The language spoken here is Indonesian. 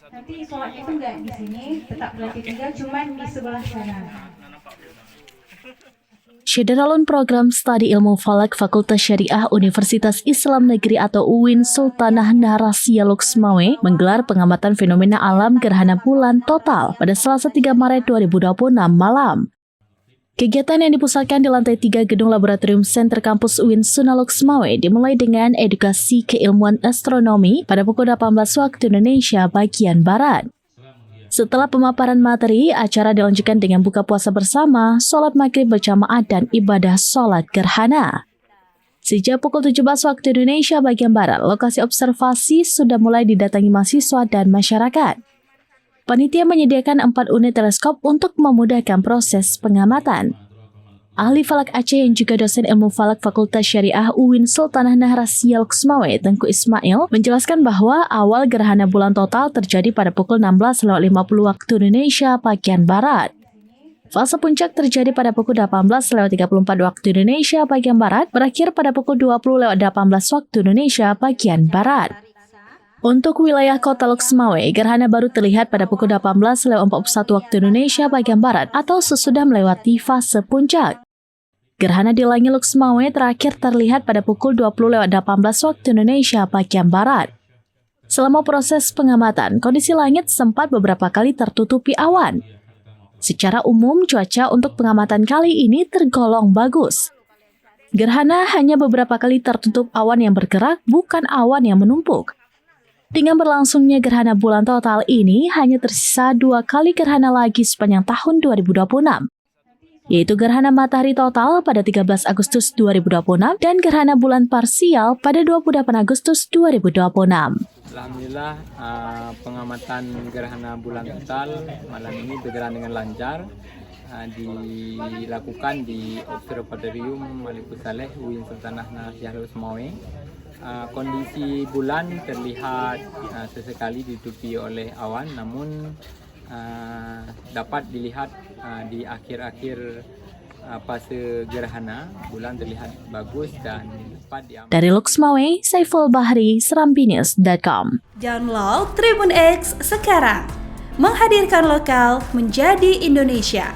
Nanti sholatnya itu nggak di sini, tetap berarti tinggal cuman di sebelah sana. Syederalun Program Studi Ilmu Falak Fakultas Syariah Universitas Islam Negeri atau UIN Sultanah Nahrasia Luxmawe menggelar pengamatan fenomena alam gerhana bulan total pada Selasa 3 Maret 2026 malam. Kegiatan yang dipusatkan di lantai 3 Gedung Laboratorium Center Kampus UIN Suna Luxmawe dimulai dengan edukasi keilmuan astronomi pada pukul 18 waktu Indonesia bagian Barat. Setelah pemaparan materi, acara dilanjutkan dengan buka puasa bersama, sholat maghrib berjamaah dan ibadah sholat gerhana. Sejak pukul 17 waktu Indonesia bagian Barat, lokasi observasi sudah mulai didatangi mahasiswa dan masyarakat. Panitia menyediakan 4 unit teleskop untuk memudahkan proses pengamatan. Ahli falak Aceh yang juga dosen ilmu falak Fakultas Syariah UIN Sultanah Nahrasia Luxmawe, Tengku Ismail, menjelaskan bahwa awal gerhana bulan total terjadi pada pukul 16.50 waktu Indonesia bagian Barat. Fase puncak terjadi pada pukul 18.34 waktu Indonesia bagian Barat, berakhir pada pukul 20.18 waktu Indonesia bagian Barat. Untuk wilayah kota Luxmawe, gerhana baru terlihat pada pukul 18.41 waktu Indonesia bagian Barat atau sesudah melewati fase puncak. Gerhana di langit Luxmawe terakhir terlihat pada pukul 20.18 waktu Indonesia bagian Barat. Selama proses pengamatan, kondisi langit sempat beberapa kali tertutupi awan. Secara umum, cuaca untuk pengamatan kali ini tergolong bagus. Gerhana hanya beberapa kali tertutup awan yang bergerak, bukan awan yang menumpuk. Dengan berlangsungnya gerhana bulan total ini, hanya tersisa 2 kali gerhana lagi sepanjang tahun 2026. Yaitu gerhana matahari total pada 13 Agustus 2026 dan gerhana bulan parsial pada 28 Agustus 2026. Alhamdulillah, pengamatan gerhana bulan total malam ini berjalan dengan lancar. Dilakukan di Observatorium Malikul Saleh UIN Sultanah Nahrasia Luxmawe. Kondisi bulan terlihat sesekali ditutupi oleh awan, namun dapat dilihat di akhir-akhir fase gerhana bulan terlihat bagus dan dapat diambil. Dari Luxmawe, Saiful Bahri, serambinews.com. Download Tribun X sekarang, menghadirkan lokal menjadi Indonesia.